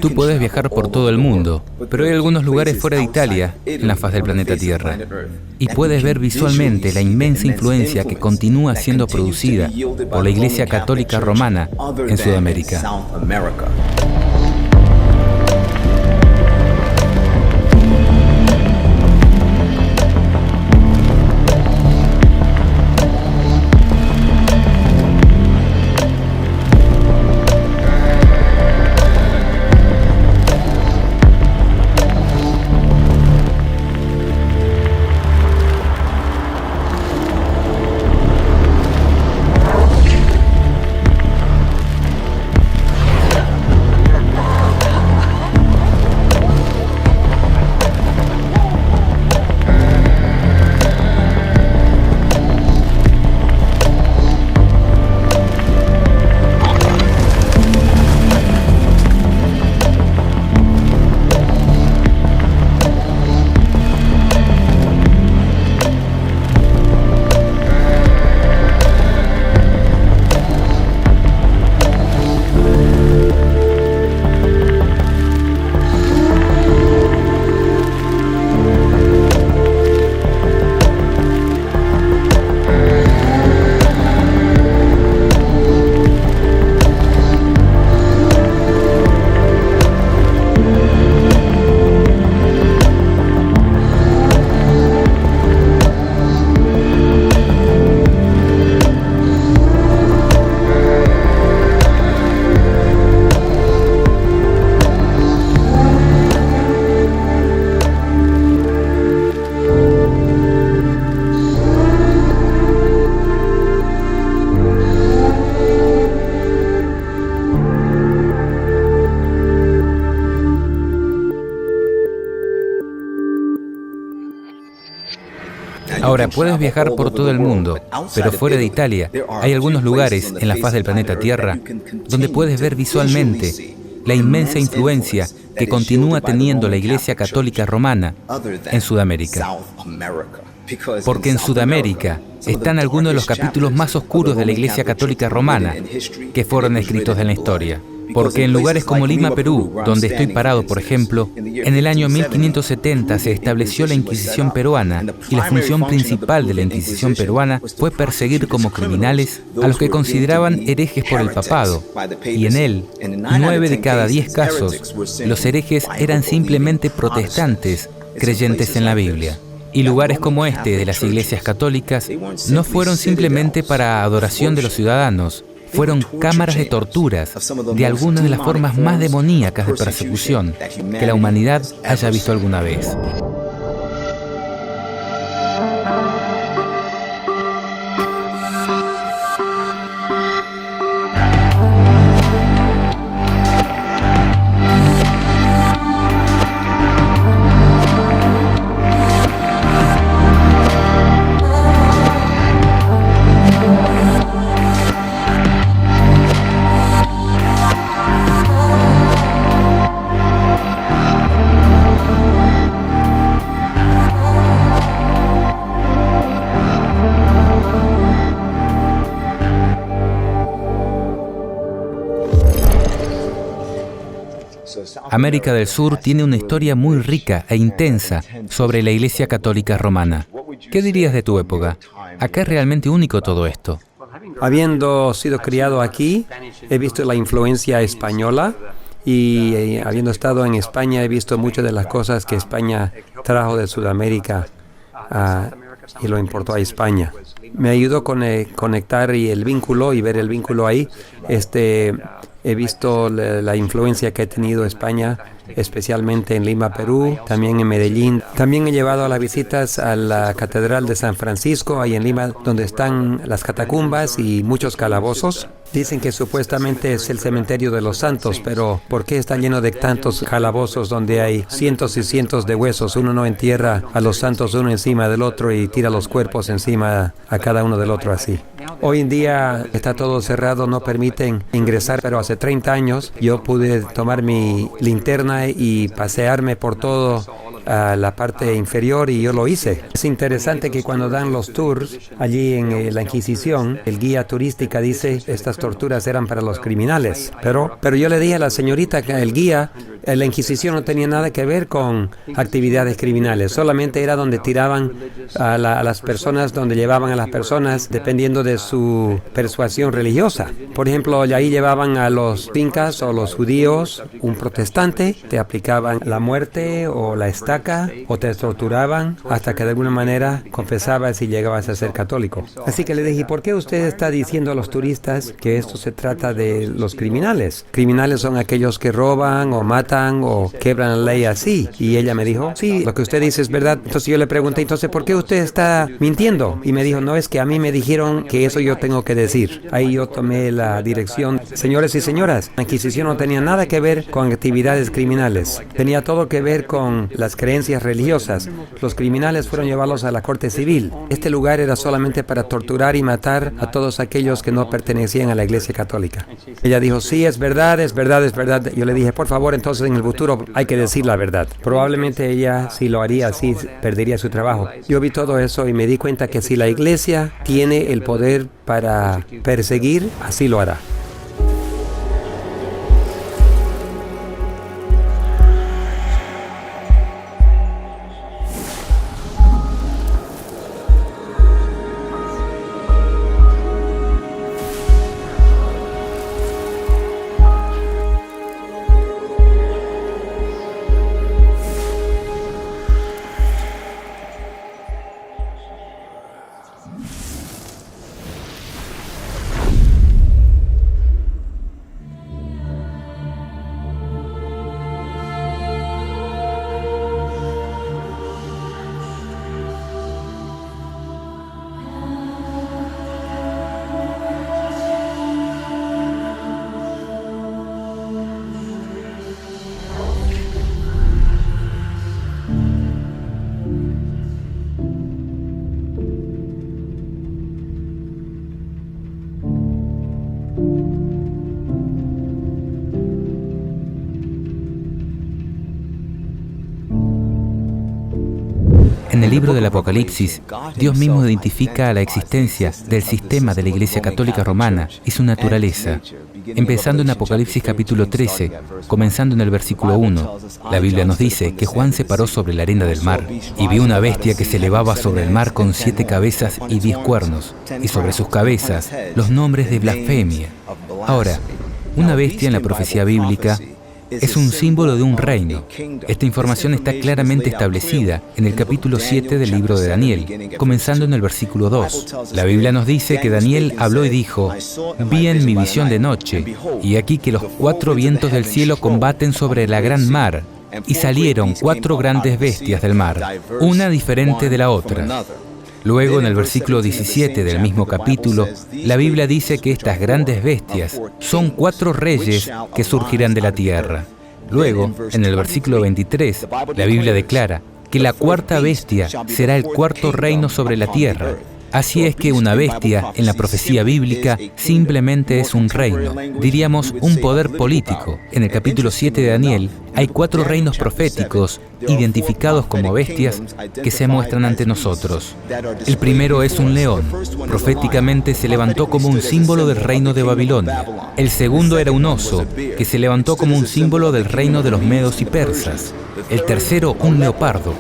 Tú puedes viajar por todo el mundo, pero hay algunos lugares fuera de Italia, en la faz del planeta Tierra, y puedes ver visualmente la inmensa influencia que continúa siendo producida por la Iglesia Católica Romana en Sudamérica. Ahora, puedes viajar por todo el mundo, pero fuera de Italia hay algunos lugares en la faz del planeta Tierra donde puedes ver visualmente la inmensa influencia que continúa teniendo la Iglesia Católica Romana en Sudamérica. Porque en Sudamérica están algunos de los capítulos más oscuros de la Iglesia Católica Romana que fueron escritos en la historia. Porque en lugares como Lima, Perú, donde estoy parado, por ejemplo, en el año 1570 se estableció la Inquisición peruana y la función principal de la Inquisición peruana fue perseguir como criminales a los que consideraban herejes por el papado. Y en él, 9 de cada 10 casos, los herejes eran simplemente protestantes creyentes en la Biblia. Y lugares como este de las iglesias católicas no fueron simplemente para adoración de los ciudadanos, fueron cámaras de torturas de algunas de las formas más demoníacas de persecución que la humanidad haya visto alguna vez. América del Sur tiene una historia muy rica e intensa sobre la Iglesia Católica Romana. ¿Qué dirías de tu época? Acá es realmente único todo esto. Habiendo sido criado aquí, he visto la influencia española y habiendo estado en España, he visto muchas de las cosas que España trajo de Sudamérica y lo importó a España. Me ayudó con conectar y el vínculo y ver el vínculo ahí. He visto la influencia que ha tenido España, especialmente en Lima, Perú, también en Medellín. También he llevado a las visitas a la Catedral de San Francisco, ahí en Lima, donde están las catacumbas y muchos calabozos. Dicen que supuestamente es el cementerio de los santos, pero ¿por qué está lleno de tantos calabozos donde hay cientos y cientos de huesos? Uno no entierra a los santos uno encima del otro y tira los cuerpos encima a cada uno del otro así. Hoy en día está todo cerrado, no permiten ingresar, pero hace 30 años yo pude tomar mi linterna y pasearme por todo a la parte inferior y yo lo hice. Es interesante que cuando dan los tours allí en la Inquisición, el guía turística dice estas torturas eran para los criminales. Pero yo le dije a la señorita que el guía, la Inquisición no tenía nada que ver con actividades criminales, solamente era donde tiraban a las personas, donde llevaban a las personas dependiendo de su persuasión religiosa. Por ejemplo, ahí llevaban a los incas o los judíos, un protestante, te aplicaban la muerte o la estaca o te torturaban hasta que de alguna manera confesabas y llegabas a ser católico. Así que le dije, ¿por qué usted está diciendo a los turistas que esto se trata de los criminales? Criminales son aquellos que roban o matan o quebran la ley así. Y ella me dijo, sí, lo que usted dice es verdad. Entonces yo le pregunté, entonces, ¿por qué usted está mintiendo? Y me dijo, no, es que a mí me dijeron que eso yo tengo que decir. Ahí yo tomé la dirección. Señores y señoras, la Inquisición no tenía nada que ver con actividades criminales. Tenía todo que ver con las creencias religiosas. Los criminales fueron llevados a la corte civil. Este lugar era solamente para torturar y matar a todos aquellos que no pertenecían a la Iglesia Católica. Ella dijo, sí, es verdad, es verdad, es verdad. Yo le dije, por favor, entonces en el futuro hay que decir la verdad. Probablemente ella, si lo haría así, perdería su trabajo. Yo vi todo eso y me di cuenta que si la Iglesia tiene el poder para perseguir, así lo hará. En el libro del Apocalipsis, Dios mismo identifica la existencia del sistema de la Iglesia Católica Romana y su naturaleza. Empezando en Apocalipsis capítulo 13, comenzando en el versículo 1, la Biblia nos dice que Juan se paró sobre la arena del mar y vio una bestia que se elevaba sobre el mar con 7 cabezas y 10 cuernos, y sobre sus cabezas los nombres de blasfemia. Ahora, una bestia en la profecía bíblica es un símbolo de un reino. Esta información está claramente establecida en el capítulo 7 del libro de Daniel, comenzando en el versículo 2. La Biblia nos dice que Daniel habló y dijo, «Vi en mi visión de noche, y aquí que los 4 vientos del cielo combaten sobre la gran mar, y salieron 4 grandes bestias del mar, una diferente de la otra». Luego, en el versículo 17 del mismo capítulo, la Biblia dice que estas grandes bestias son 4 reyes que surgirán de la tierra. Luego, en el versículo 23, la Biblia declara que la 4ª bestia será el 4º reino sobre la tierra. Así es que una bestia en la profecía bíblica simplemente es un reino, diríamos un poder político. En el capítulo 7 de Daniel hay 4 reinos proféticos identificados como bestias que se muestran ante nosotros. El primero es un león. Proféticamente se levantó como un símbolo del reino de Babilonia. El segundo era un oso, que se levantó como un símbolo del reino de los medos y persas. El tercero, un leopardo,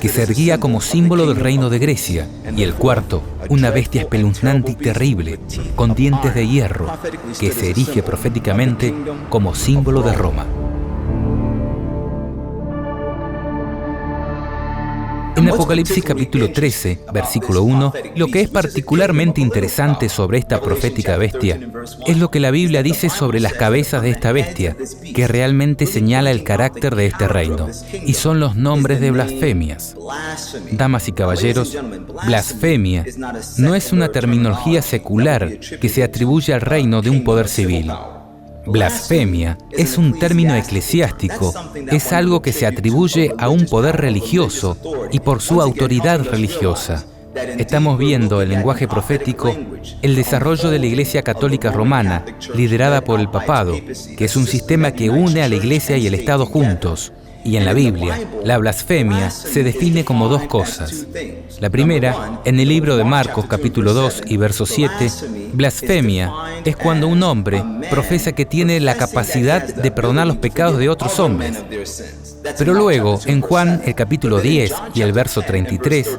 que se erguía como símbolo del reino de Grecia, y el cuarto, una bestia espeluznante y terrible, con dientes de hierro, que se erige proféticamente como símbolo de Roma. En Apocalipsis capítulo 13, versículo 1, lo que es particularmente interesante sobre esta profética bestia es lo que la Biblia dice sobre las cabezas de esta bestia, que realmente señala el carácter de este reino, y son los nombres de blasfemias. Damas y caballeros, blasfemia no es una terminología secular que se atribuye al reino de un poder civil. Blasfemia es un término eclesiástico, es algo que se atribuye a un poder religioso y por su autoridad religiosa. Estamos viendo el lenguaje profético, el desarrollo de la Iglesia Católica Romana, liderada por el Papado, que es un sistema que une a la Iglesia y el Estado juntos. Y en la Biblia, la blasfemia se define como dos cosas. La primera, en el libro de Marcos capítulo 2 y verso 7, blasfemia es cuando un hombre profesa que tiene la capacidad de perdonar los pecados de otros hombres. Pero luego, en Juan el capítulo 10 y el verso 33,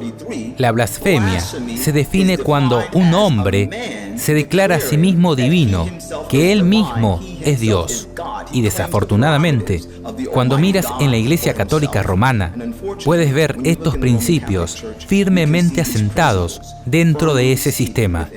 la blasfemia se define cuando un hombre se declara a sí mismo divino, que él mismo es Dios. Y desafortunadamente, cuando miras en la Iglesia Católica Romana, puedes ver estos principios firmemente asentados dentro de ese sistema.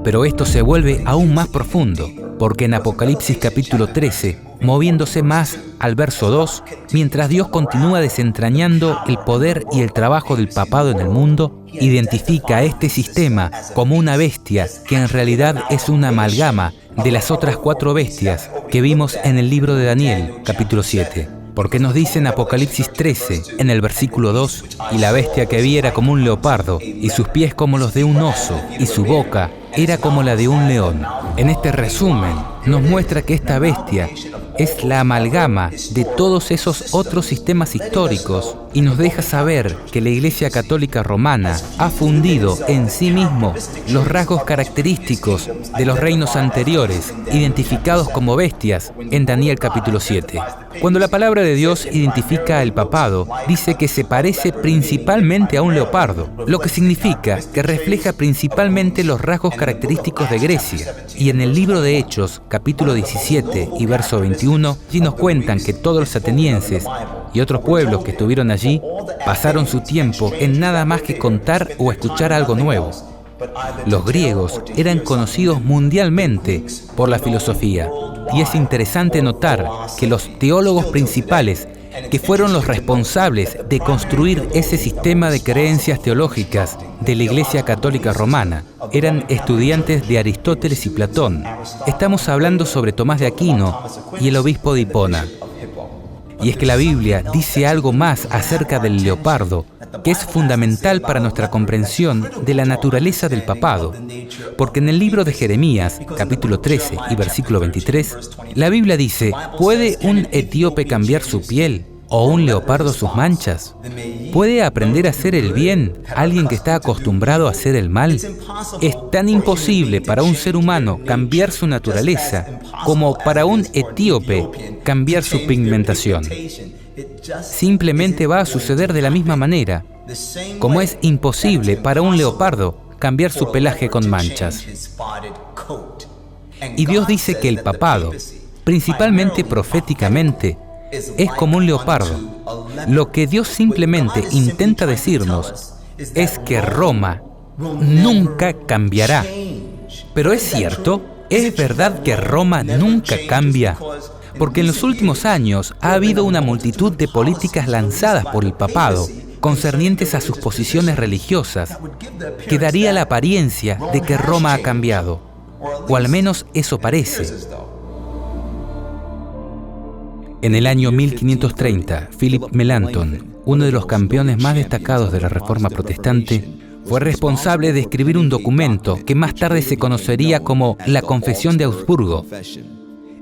Pero esto se vuelve aún más profundo, porque en Apocalipsis capítulo 13, moviéndose más al verso 2, mientras Dios continúa desentrañando el poder y el trabajo del papado en el mundo, identifica a este sistema como una bestia que en realidad es una amalgama de las otras 4 bestias que vimos en el libro de Daniel, capítulo 7. Porque nos dice en Apocalipsis 13, en el versículo 2, y la bestia que vi era como un leopardo, y sus pies como los de un oso, y su boca era como la de un león. En este resumen, nos muestra que esta bestia es la amalgama de todos esos otros sistemas históricos y nos deja saber que la Iglesia Católica Romana ha fundido en sí mismo los rasgos característicos de los reinos anteriores, identificados como bestias en Daniel capítulo 7. Cuando la palabra de Dios identifica al papado, dice que se parece principalmente a un leopardo, lo que significa que refleja principalmente los rasgos característicos de Grecia. Y en el libro de Hechos, capítulo 17 y verso 21, allí nos cuentan que todos los atenienses y otros pueblos que estuvieron allí pasaron su tiempo en nada más que contar o escuchar algo nuevo. Los griegos eran conocidos mundialmente por la filosofía, y es interesante notar que los teólogos principales, que fueron los responsables de construir ese sistema de creencias teológicas de la Iglesia Católica Romana, eran estudiantes de Aristóteles y Platón. Estamos hablando sobre Tomás de Aquino y el obispo de Hipona. Y es que la Biblia dice algo más acerca del leopardo, que es fundamental para nuestra comprensión de la naturaleza del papado, porque en el libro de Jeremías, capítulo 13 y versículo 23, la Biblia dice: ¿puede un etíope cambiar su piel o un leopardo sus manchas? ¿Puede aprender a hacer el bien alguien que está acostumbrado a hacer el mal? Es tan imposible para un ser humano cambiar su naturaleza como para un etíope cambiar su pigmentación. Simplemente va a suceder de la misma manera, como es imposible para un leopardo cambiar su pelaje con manchas. Y Dios dice que el papado, principalmente proféticamente, es como un leopardo. Lo que Dios simplemente intenta decirnos es que Roma nunca cambiará. Pero es cierto, es verdad que Roma nunca cambia, porque en los últimos años ha habido una multitud de políticas lanzadas por el papado concernientes a sus posiciones religiosas, que daría la apariencia de que Roma ha cambiado, o al menos eso parece. En el año 1530, Philip Melanchthon, uno de los campeones más destacados de la Reforma Protestante, fue responsable de escribir un documento que más tarde se conocería como la Confesión de Augsburgo.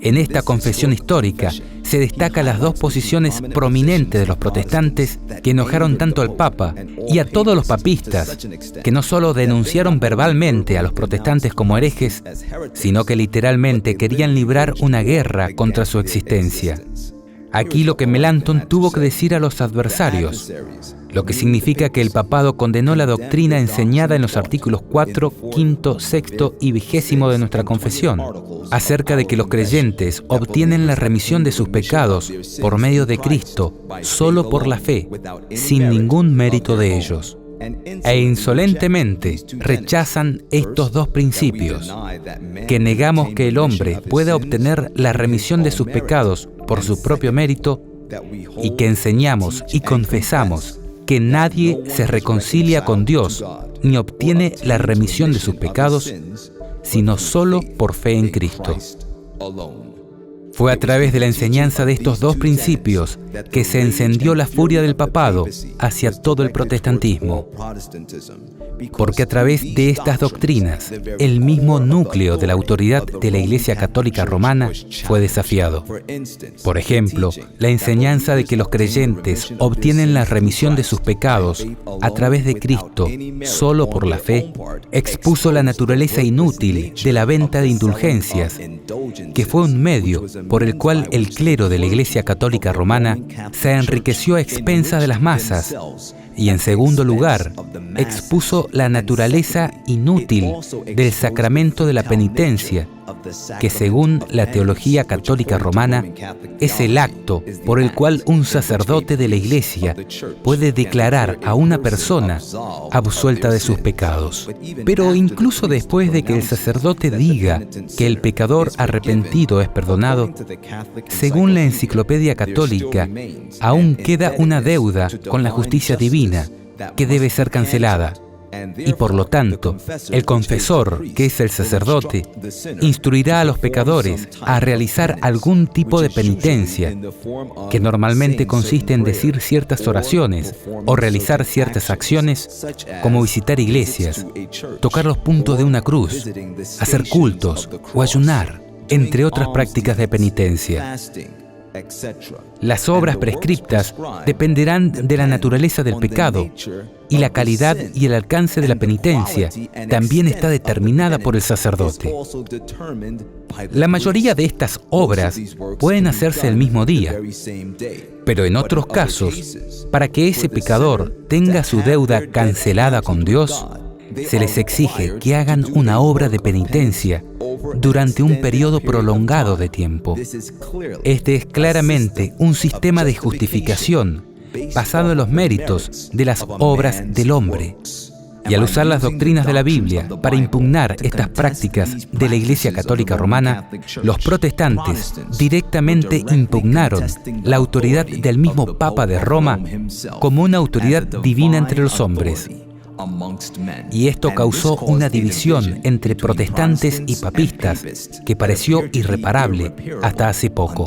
En esta confesión histórica se destacan las dos posiciones prominentes de los protestantes que enojaron tanto al Papa y a todos los papistas, que no solo denunciaron verbalmente a los protestantes como herejes, sino que literalmente querían librar una guerra contra su existencia. Aquí lo que Melanchthon tuvo que decir a los adversarios, lo que significa que el papado condenó la doctrina enseñada en los artículos 4, 5, 6 y 20 de nuestra confesión, acerca de que los creyentes obtienen la remisión de sus pecados por medio de Cristo, solo por la fe, sin ningún mérito de ellos. E insolentemente rechazan estos dos principios, que negamos que el hombre pueda obtener la remisión de sus pecados por su propio mérito y que enseñamos y confesamos que nadie se reconcilia con Dios ni obtiene la remisión de sus pecados, sino solo por fe en Cristo. Fue a través de la enseñanza de estos dos principios que se encendió la furia del papado hacia todo el protestantismo, porque a través de estas doctrinas, el mismo núcleo de la autoridad de la Iglesia Católica Romana fue desafiado. Por ejemplo, la enseñanza de que los creyentes obtienen la remisión de sus pecados a través de Cristo solo por la fe, expuso la naturaleza inútil de la venta de indulgencias, que fue un medio por el cual el clero de la Iglesia Católica Romana se enriqueció a expensas de las masas, y en segundo lugar, expuso la naturaleza inútil del sacramento de la penitencia, que según la teología católica romana es el acto por el cual un sacerdote de la Iglesia puede declarar a una persona absuelta de sus pecados. Pero incluso después de que el sacerdote diga que el pecador arrepentido es perdonado, según la Enciclopedia Católica, aún queda una deuda con la justicia divina que debe ser cancelada. Y por lo tanto, el confesor, que es el sacerdote, instruirá a los pecadores a realizar algún tipo de penitencia, que normalmente consiste en decir ciertas oraciones o realizar ciertas acciones, como visitar iglesias, tocar los puntos de una cruz, hacer cultos o ayunar, entre otras prácticas de penitencia. Las obras prescriptas dependerán de la naturaleza del pecado, y la calidad y el alcance de la penitencia también está determinada por el sacerdote. La mayoría de estas obras pueden hacerse el mismo día, pero en otros casos, para que ese pecador tenga su deuda cancelada con Dios, se les exige que hagan una obra de penitencia durante un periodo prolongado de tiempo. Este es claramente un sistema de justificación basado en los méritos de las obras del hombre. Y al usar las doctrinas de la Biblia para impugnar estas prácticas de la Iglesia Católica Romana, los protestantes directamente impugnaron la autoridad del mismo Papa de Roma como una autoridad divina entre los hombres. Y esto causó una división entre protestantes y papistas que pareció irreparable hasta hace poco.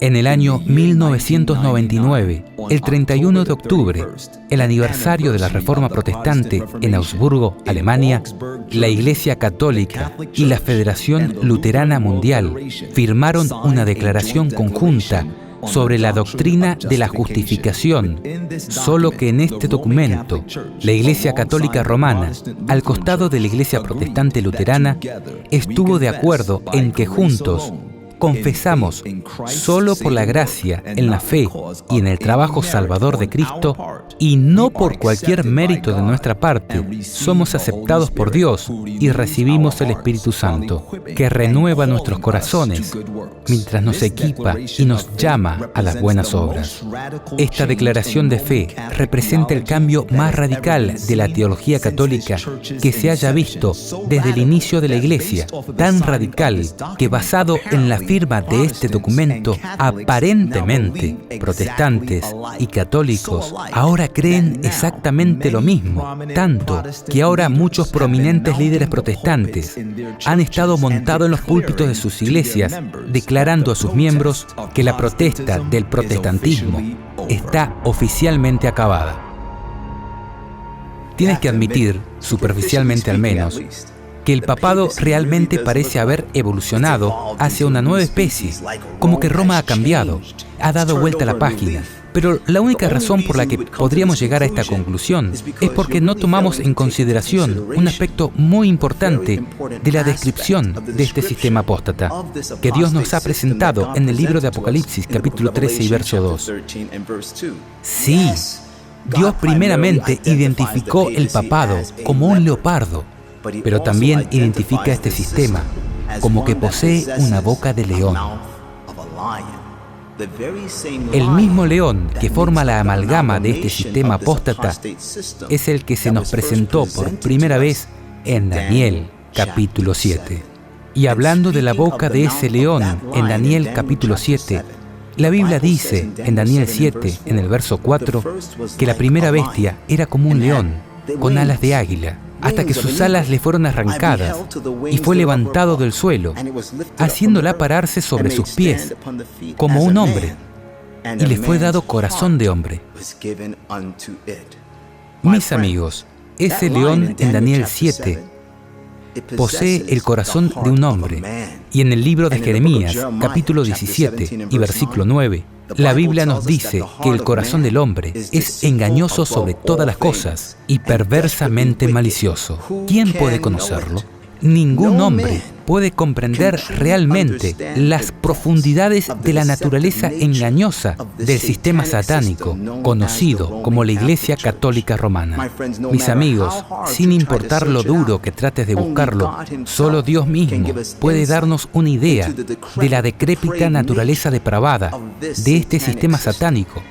En el año 1999, el 31 de octubre, el aniversario de la Reforma Protestante en Augsburgo, Alemania, la Iglesia Católica y la Federación Luterana Mundial firmaron una declaración conjunta sobre la doctrina de la justificación, solo que en este documento, la Iglesia Católica Romana, al costado de la Iglesia Protestante Luterana, estuvo de acuerdo en que juntos confesamos solo por la gracia, en la fe y en el trabajo salvador de Cristo, y no por cualquier mérito de nuestra parte, somos aceptados por Dios y recibimos el Espíritu Santo, que renueva nuestros corazones mientras nos equipa y nos llama a las buenas obras. Esta declaración de fe representa el cambio más radical de la teología católica que se haya visto desde el inicio de la Iglesia, tan radical que basado en la firma de este documento, aparentemente protestantes y católicos ahora creen exactamente lo mismo, tanto que ahora muchos prominentes líderes protestantes han estado montados en los púlpitos de sus iglesias declarando a sus miembros que la protesta del protestantismo está oficialmente acabada. Tienes que admitir, superficialmente al menos, que el papado realmente parece haber evolucionado hacia una nueva especie, como que Roma ha cambiado, ha dado vuelta a la página. Pero la única razón por la que podríamos llegar a esta conclusión es porque no tomamos en consideración un aspecto muy importante de la descripción de este sistema apóstata, que Dios nos ha presentado en el libro de Apocalipsis, capítulo 13 y verso 2. Sí, Dios primeramente identificó el papado como un leopardo, pero también identifica este sistema como que posee una boca de león. El mismo león que forma la amalgama de este sistema apóstata es el que se nos presentó por primera vez en Daniel, capítulo 7. Y hablando de la boca de ese león en Daniel, capítulo 7, la Biblia dice en Daniel 7, en el verso 4, que la primera bestia era como un león, con alas de águila, hasta que sus alas le fueron arrancadas y fue levantado del suelo, haciéndola pararse sobre sus pies como un hombre, y le fue dado corazón de hombre. Mis amigos, ese león en Daniel 7 posee el corazón de un hombre, y en el libro de Jeremías, capítulo 17 y versículo 9, la Biblia nos dice que el corazón del hombre es engañoso sobre todas las cosas y perversamente malicioso. ¿Quién puede conocerlo? Ningún hombre puede comprender realmente las profundidades de la naturaleza engañosa del sistema satánico, conocido como la Iglesia Católica Romana. Mis amigos, sin importar lo duro que trates de buscarlo, solo Dios mismo puede darnos una idea de la decrépita naturaleza depravada de este sistema satánico,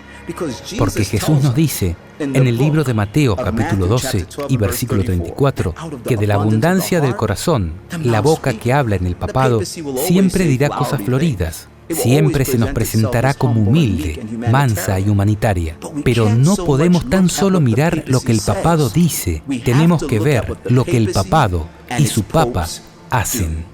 porque Jesús nos dice en el libro de Mateo, capítulo 12 y versículo 34, que de la abundancia del corazón, la boca que habla en el papado siempre dirá cosas floridas. Siempre se nos presentará como humilde, mansa y humanitaria. Pero no podemos tan solo mirar lo que el papado dice, tenemos que ver lo que el papado y su papa hacen.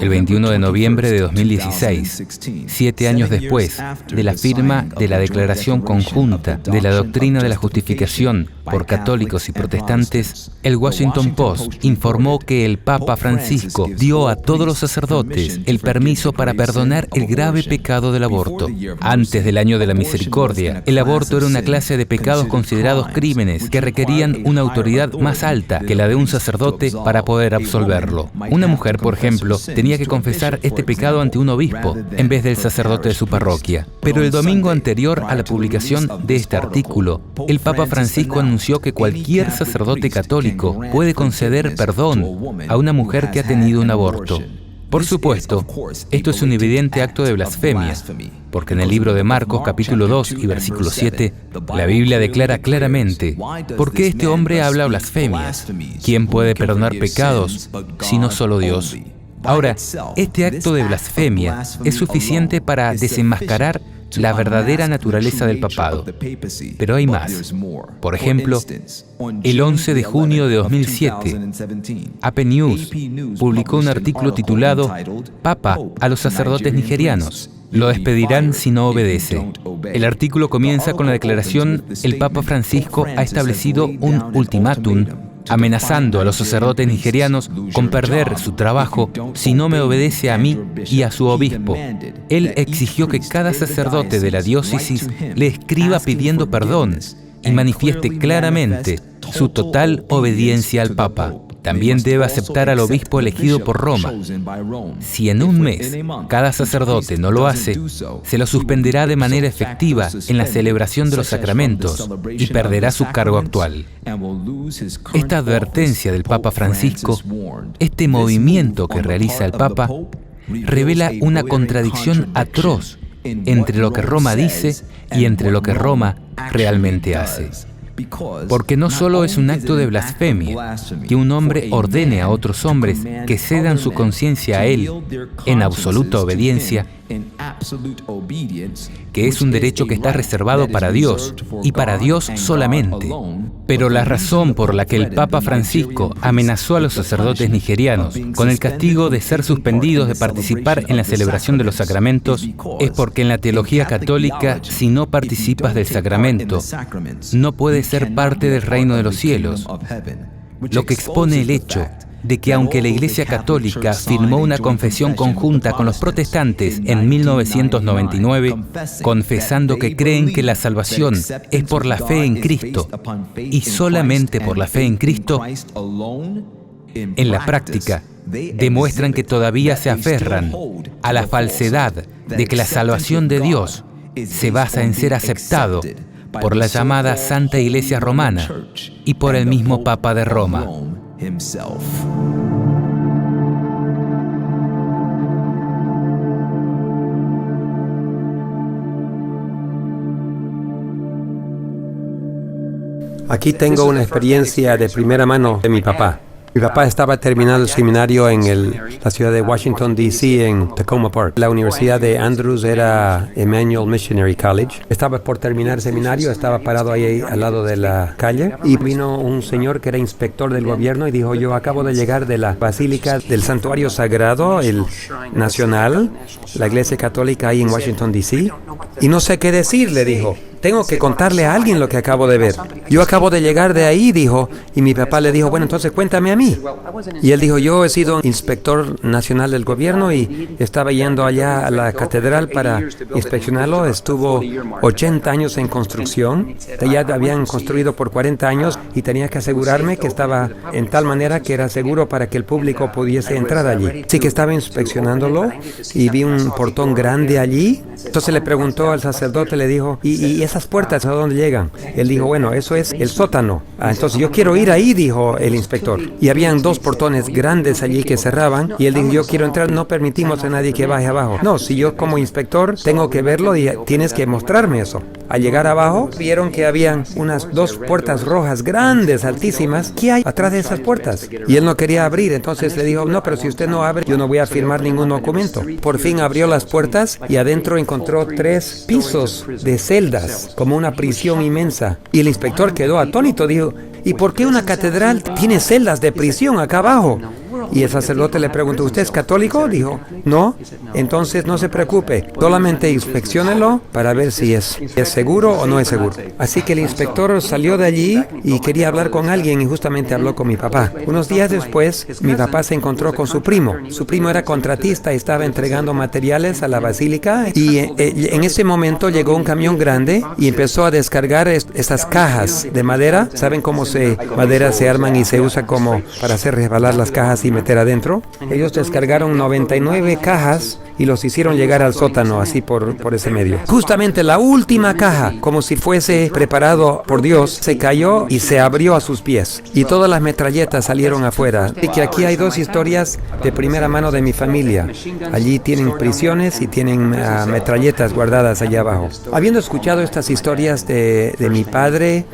El 21 de noviembre de 2016, 7 años después de la firma de la Declaración Conjunta de la Doctrina de la Justificación por católicos y protestantes, el Washington Post informó que el Papa Francisco dio a todos los sacerdotes el permiso para perdonar el grave pecado del aborto. Antes del año de la misericordia, el aborto era una clase de pecados considerados crímenes que requerían una autoridad más alta que la de un sacerdote para poder absolverlo. Una mujer, por ejemplo, tenía que confesar este pecado ante un obispo en vez del sacerdote de su parroquia. Pero el domingo anterior a la publicación de este artículo, el Papa Francisco anunció que cualquier sacerdote católico puede conceder perdón a una mujer que ha tenido un aborto. Por supuesto, esto es un evidente acto de blasfemia, porque en el libro de Marcos, capítulo 2 y versículo 7, la Biblia declara claramente: ¿por qué este hombre habla blasfemias? ¿Quién puede perdonar pecados sino solo Dios? Ahora, este acto de blasfemia es suficiente para desenmascarar la verdadera naturaleza del papado. Pero hay más. Por ejemplo, el 11 de junio de 2007, AP News publicó un artículo titulado «Papa a los sacerdotes nigerianos. Lo despedirán si no obedece». El artículo comienza con la declaración: el Papa Francisco ha establecido un ultimátum amenazando a los sacerdotes nigerianos con perder su trabajo si no me obedece a mí y a su obispo. Él exigió que cada sacerdote de la diócesis le escriba pidiendo perdón y manifieste claramente su total obediencia al Papa. También debe aceptar al obispo elegido por Roma. Si en un mes cada sacerdote no lo hace, se lo suspenderá de manera efectiva en la celebración de los sacramentos y perderá su cargo actual. Esta advertencia del Papa Francisco, este movimiento que realiza el Papa, revela una contradicción atroz entre lo que Roma dice y entre lo que Roma realmente hace. Porque no solo es un acto de blasfemia que un hombre ordene a otros hombres que cedan su conciencia a él en absoluta obediencia, que es un derecho que está reservado para Dios y para Dios solamente. Pero la razón por la que el Papa Francisco amenazó a los sacerdotes nigerianos con el castigo de ser suspendidos de participar en la celebración de los sacramentos es porque en la teología católica, si no participas del sacramento, no puedes ser parte del reino de los cielos. lo que expone el hecho de que aunque la Iglesia Católica firmó una confesión conjunta con los protestantes en 1999, confesando que creen que la salvación es por la fe en Cristo y solamente por la fe en Cristo, en la práctica demuestran que todavía se aferran a la falsedad de que la salvación de Dios se basa en ser aceptado por la llamada Santa Iglesia Romana y por el mismo Papa de Roma. Aquí tengo una experiencia de primera mano de mi papá. Mi papá estaba terminando el seminario en la ciudad de Washington, D.C., en Tacoma Park. La Universidad de Andrews era Emmanuel Missionary College. Estaba por terminar el seminario, estaba parado ahí al lado de la calle y vino un señor que era inspector del gobierno y dijo: yo acabo de llegar de la Basílica del Santuario Sagrado, el Nacional, la Iglesia Católica ahí en Washington, D.C., y no sé qué decir, le dijo. Tengo que contarle a alguien lo que acabo de ver. Yo acabo de llegar de ahí, dijo, y mi papá le dijo: bueno, entonces cuéntame a mí. Y él dijo: yo he sido inspector nacional del gobierno y estaba yendo allá a la catedral para inspeccionarlo. Estuvo 80 años en construcción. Ya habían construido por 40 años y tenía que asegurarme que estaba en tal manera que era seguro para que el público pudiese entrar allí. Así que estaba inspeccionándolo y vi un portón grande allí. Entonces le preguntó al sacerdote, le dijo: ¿Y esas puertas a dónde llegan? Él dijo: bueno, eso es el sótano. Entonces yo quiero ir ahí, dijo el inspector. Y habían dos portones grandes allí que cerraban y él dijo: yo quiero entrar, no permitimos a nadie que baje abajo. No, si yo como inspector tengo que verlo y tienes que mostrarme eso. Al llegar abajo, vieron que habían unas dos puertas rojas grandes, altísimas. ¿Qué hay atrás de esas puertas? Y él no quería abrir, entonces le dijo: no, pero si usted no abre, yo no voy a firmar ningún documento. Por fin abrió las puertas y adentro encontró 3 pisos de celdas, como una prisión inmensa. Y el inspector quedó atónito, dijo: ¿y por qué una catedral tiene celdas de prisión acá abajo? Y el sacerdote le preguntó: ¿usted es católico? Dijo: no. Entonces no se preocupe, solamente inspecciónelo para ver si es seguro o no es seguro. Así que el inspector salió de allí y quería hablar con alguien y justamente habló con mi papá. Unos días después, mi papá se encontró con su primo. Su primo era contratista y estaba entregando materiales a la basílica y en ese momento llegó un camión grande y empezó a descargar esas cajas de madera. ¿Saben cómo madera se arman y se usa como para hacer resbalar las cajas y meter adentro? Ellos descargaron 99 cajas y los hicieron llegar al sótano, así por ese medio. Justamente la última caja, como si fuese preparado por Dios, se cayó y se abrió a sus pies. Y todas las metralletas salieron afuera. Así que aquí hay 2 historias de primera mano de mi familia. Allí tienen prisiones y tienen metralletas guardadas allá abajo. Habiendo escuchado estas historias de mi padre,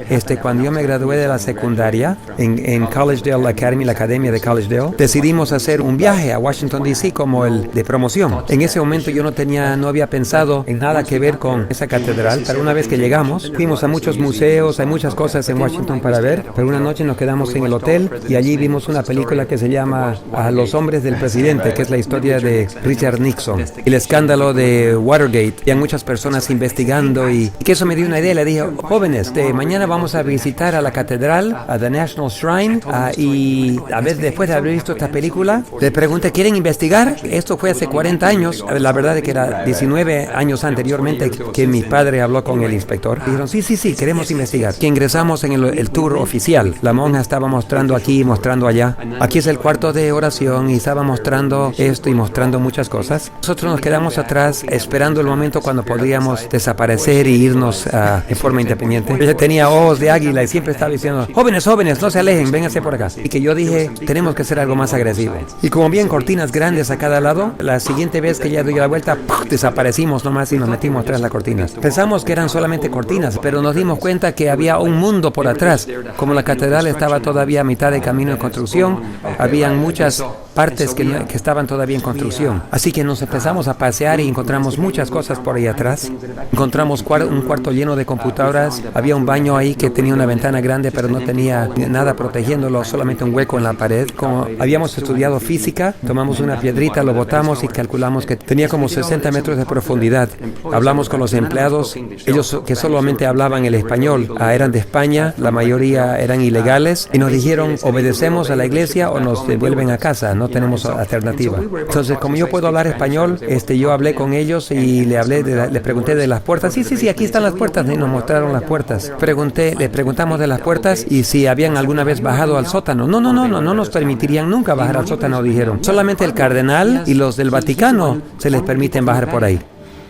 cuando yo me gradué de la secundaria en Collegedale Academy, la academia de Collegedale, decidimos hacer un viaje a Washington, D.C. como el de promoción. En ese momento yo no había pensado en nada que ver con esa catedral, pero una vez que llegamos, fuimos a muchos museos, hay muchas cosas en Washington para ver, pero una noche nos quedamos en el hotel y allí vimos una película que se llama Los hombres del presidente, que es la historia de Richard Nixon, el escándalo de Watergate. Y hay muchas personas investigando y que eso me dio una idea. Le dije: jóvenes, mañana vamos a visitar a la catedral, a The National Shrine, y a ver, después de haber visto esta película, le pregunté: ¿quieren investigar? Esto fue hace 40 años. La verdad es que era 19 años anteriormente que mi padre habló con el inspector. Dijeron: sí, queremos investigar. Que ingresamos en el tour oficial. La monja estaba mostrando aquí, mostrando allá. Aquí es el cuarto de oración y estaba mostrando esto y mostrando muchas cosas. Nosotros nos quedamos atrás esperando el momento cuando podríamos desaparecer y irnos en forma independiente. Ella tenía ojos de águila y siempre estaba diciendo: jóvenes, no se alejen, vénganse por acá. Y que yo dije: tenemos que hacer algo más agresivo. Y como bien cortinas grandes a cada lado, la siguiente vez que ya dio la vuelta, ¡puf!, desaparecimos nomás y nos metimos tras las cortinas. Pensamos que eran solamente cortinas, pero nos dimos cuenta que había un mundo por atrás. Como la catedral estaba todavía a mitad de camino de construcción, habían muchas partes que estaban todavía en construcción. Así que nos empezamos a pasear y encontramos muchas cosas por ahí atrás. Encontramos un cuarto lleno de computadoras. Había un baño ahí que tenía una ventana grande, pero no tenía nada protegiéndolo, solamente un hueco en la pared. Como habíamos estudiado física, tomamos una piedrita, lo botamos y calculamos que tenía como 60 metros de profundidad. Hablamos con los empleados, ellos que solamente hablaban el español, eran de España, la mayoría eran ilegales, y nos dijeron, obedecemos a la iglesia o nos devuelven a casa, no tenemos alternativa. Entonces, como yo puedo hablar español, yo hablé con ellos y les pregunté de las puertas. Sí, aquí están las puertas, y nos mostraron las puertas. Le preguntamos de las puertas y si habían alguna vez bajado al sótano. No nos permitirían nunca bajar al sótano, dijeron. Solamente el cardenal y los del Vaticano se les permiten bajar por ahí.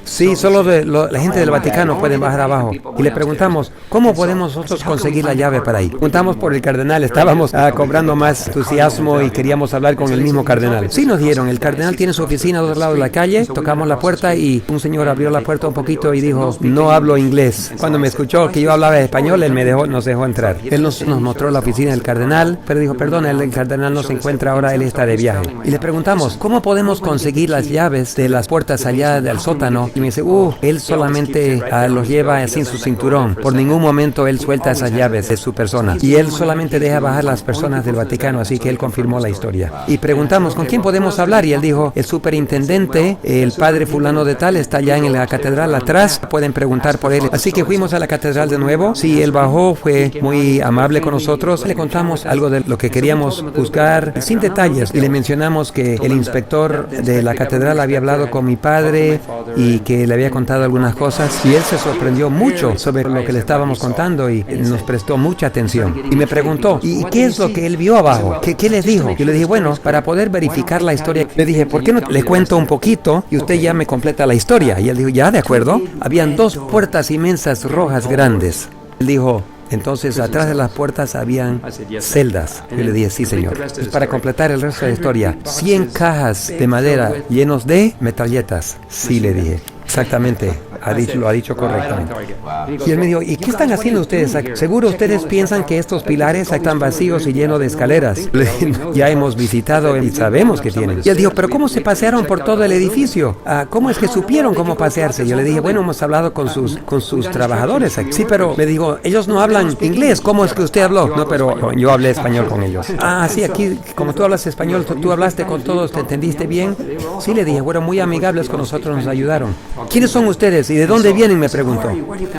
Sí, solo la gente del Vaticano pueden bajar abajo. Y le preguntamos, ¿cómo podemos nosotros conseguir la llave para ahí? Preguntamos por el cardenal, estábamos cobrando más entusiasmo y queríamos hablar con el mismo cardenal. Sí, nos dijeron, el cardenal tiene su oficina al otro lado de la calle, tocamos la puerta y un señor abrió la puerta un poquito y dijo, no hablo inglés. Cuando me escuchó que yo hablaba español, él nos dejó entrar. Él nos mostró la oficina del cardenal, pero dijo, perdón, el cardenal no se encuentra ahora, él está de viaje. Y le preguntamos, ¿cómo podemos conseguir las llaves de las puertas allá del sótano? Y me dice, él solamente los lleva sin su cinturón. Por ningún momento él suelta esas llaves de su persona. Y él solamente deja bajar las personas del Vaticano, así que él confirmó la historia. Y preguntamos, ¿con quién podemos hablar? Y él dijo, el superintendente, el padre fulano de tal, está allá en la catedral atrás, pueden preguntar por él. Así que fuimos a la catedral de nuevo. Sí, él bajó, fue muy amable con nosotros. Le contamos algo de lo que queríamos buscar, sin detalles. Y le mencionamos que el inspector de la catedral había hablado con mi padre y que le había contado algunas cosas y él se sorprendió mucho sobre lo que le estábamos contando y nos prestó mucha atención. Y me preguntó, ¿y qué es lo que él vio abajo? ¿Qué les dijo? Yo le dije, bueno, para poder verificar la historia, le dije, ¿por qué no le cuento un poquito y usted ya me completa la historia? Y él dijo, ya, de acuerdo. Habían 2 puertas inmensas rojas grandes. Él dijo, entonces, atrás de las puertas habían celdas. Yo le dije, sí, señor. Pues para completar el resto de la historia, 100 cajas de madera llenos de metralletas. Sí, le dije. Exactamente, lo ha dicho correctamente. Y él me dijo, ¿y qué están haciendo ustedes aquí? Seguro ustedes piensan que estos pilares están vacíos y llenos de escaleras. Le dije, ya hemos visitado y sabemos que tienen. Y él dijo, ¿pero cómo se pasearon por todo el edificio? ¿Cómo es que supieron cómo pasearse? Yo le dije, bueno, hemos hablado con sus trabajadores aquí. Sí, pero me dijo, ellos no hablan inglés, ¿cómo es que usted habló? No, pero yo hablé español con ellos. Sí, aquí, como tú hablas español, tú hablaste con todos, ¿te entendiste bien? Sí, le dije, bueno, muy amigables con nosotros, nos ayudaron. ¿Quiénes son ustedes y de dónde vienen? Me preguntó.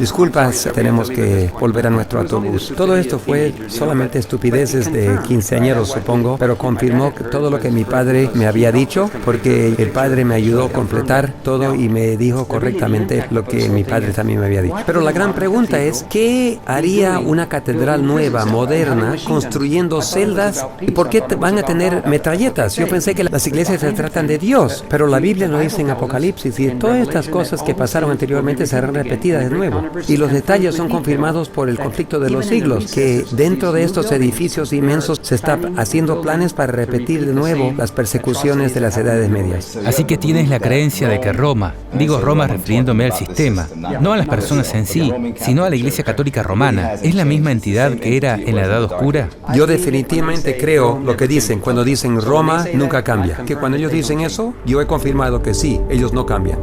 Disculpas, tenemos que volver a nuestro autobús. Todo esto fue solamente estupideces de quinceañeros, supongo, pero confirmó que todo lo que mi padre me había dicho, porque el padre me ayudó a completar todo y me dijo correctamente lo que mi padre también me había dicho. Pero la gran pregunta es, ¿qué haría una catedral nueva, moderna, construyendo celdas? ¿Y por qué van a tener metralletas? Yo pensé que las iglesias se tratan de Dios, pero la Biblia nos dice en Apocalipsis y todas estas cosas que pasaron anteriormente serán repetidas de nuevo. Y los detalles son confirmados por el conflicto de los siglos, que dentro de estos edificios inmensos se está haciendo planes para repetir de nuevo las persecuciones de las edades medias. Así que tienes la creencia de que Roma, digo Roma refiriéndome al sistema, no a las personas en sí, sino a la Iglesia Católica Romana, ¿es la misma entidad que era en la Edad Oscura? Yo definitivamente creo lo que dicen cuando dicen Roma nunca cambia. Que cuando ellos dicen eso, yo he confirmado que sí, ellos no cambian.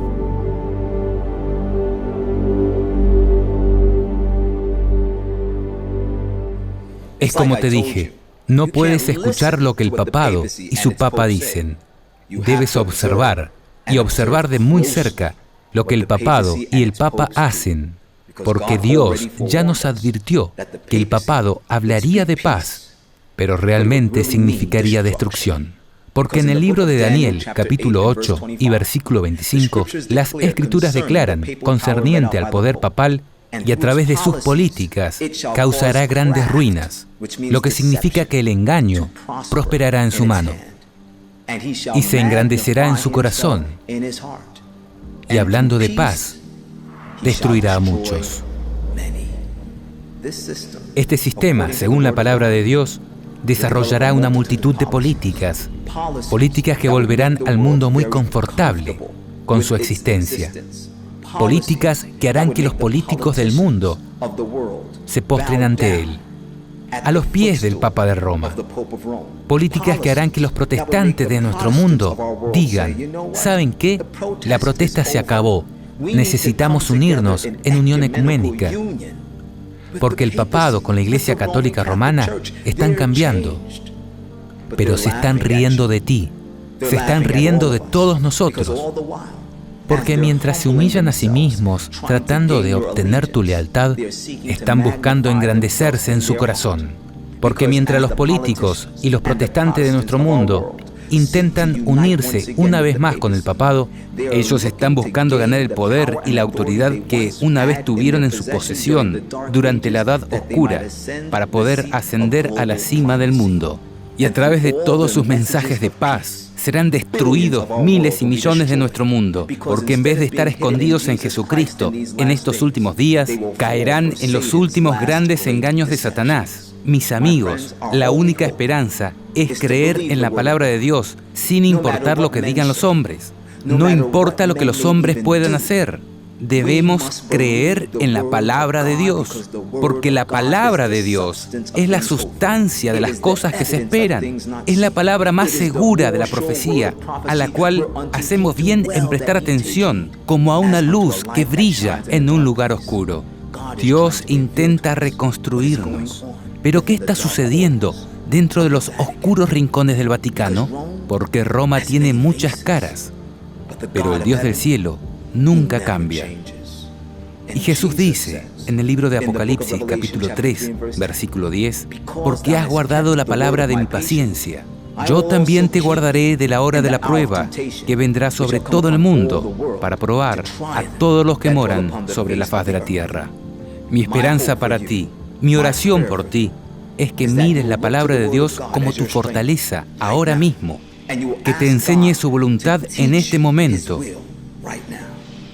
Es como te dije, no puedes escuchar lo que el papado y su papa dicen. Debes observar, y observar de muy cerca, lo que el papado y el papa hacen, porque Dios ya nos advirtió que el papado hablaría de paz, pero realmente significaría destrucción. Porque en el libro de Daniel, capítulo 8 y versículo 25, las Escrituras declaran, concerniente al poder papal, y a través de sus políticas causará grandes ruinas, lo que significa que el engaño prosperará en su mano y se engrandecerá en su corazón, y hablando de paz, destruirá a muchos. Este sistema, según la palabra de Dios, desarrollará una multitud de políticas que volverán al mundo muy confortable con su existencia. Políticas que harán que los políticos del mundo se postren ante él. a los pies del Papa de Roma. Políticas que harán que los protestantes de nuestro mundo digan, ¿saben qué? La protesta se acabó. Necesitamos unirnos en unión ecuménica. Porque el papado con la Iglesia Católica Romana están cambiando. Pero se están riendo de ti. Se están riendo de todos nosotros. Porque mientras se humillan a sí mismos, tratando de obtener tu lealtad, están buscando engrandecerse en su corazón. Porque mientras los políticos y los protestantes de nuestro mundo intentan unirse una vez más con el papado, ellos están buscando ganar el poder y la autoridad que una vez tuvieron en su posesión durante la Edad Oscura para poder ascender a la cima del mundo. Y a través de todos sus mensajes de paz, serán destruidos miles y millones de nuestro mundo, porque en vez de estar escondidos en Jesucristo en estos últimos días, caerán en los últimos grandes engaños de Satanás. Mis amigos, la única esperanza es creer en la palabra de Dios, sin importar lo que digan los hombres. No importa lo que los hombres puedan hacer. Debemos creer en la palabra de Dios, porque la palabra de Dios es la sustancia de las cosas que se esperan. Es la palabra más segura de la profecía, a la cual hacemos bien en prestar atención, como a una luz que brilla en un lugar oscuro. Dios intenta reconstruirnos. ¿Pero qué está sucediendo dentro de los oscuros rincones del Vaticano? Porque Roma tiene muchas caras, pero el Dios del cielo nunca cambia. Y Jesús dice en el libro de Apocalipsis, capítulo 3, versículo 10, «Porque has guardado la palabra de mi paciencia, yo también te guardaré de la hora de la prueba que vendrá sobre todo el mundo para probar a todos los que moran sobre la faz de la tierra». Mi esperanza para ti, mi oración por ti, es que mires la palabra de Dios como tu fortaleza ahora mismo, que te enseñe su voluntad en este momento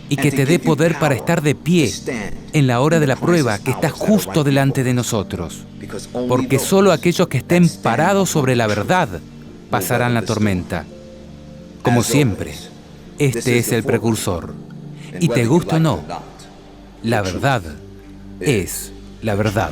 y que te dé poder para estar de pie en la hora de la prueba que está justo delante de nosotros. Porque solo aquellos que estén parados sobre la verdad pasarán la tormenta. Como siempre, este es el precursor. Y te gusta o no, la verdad es la verdad.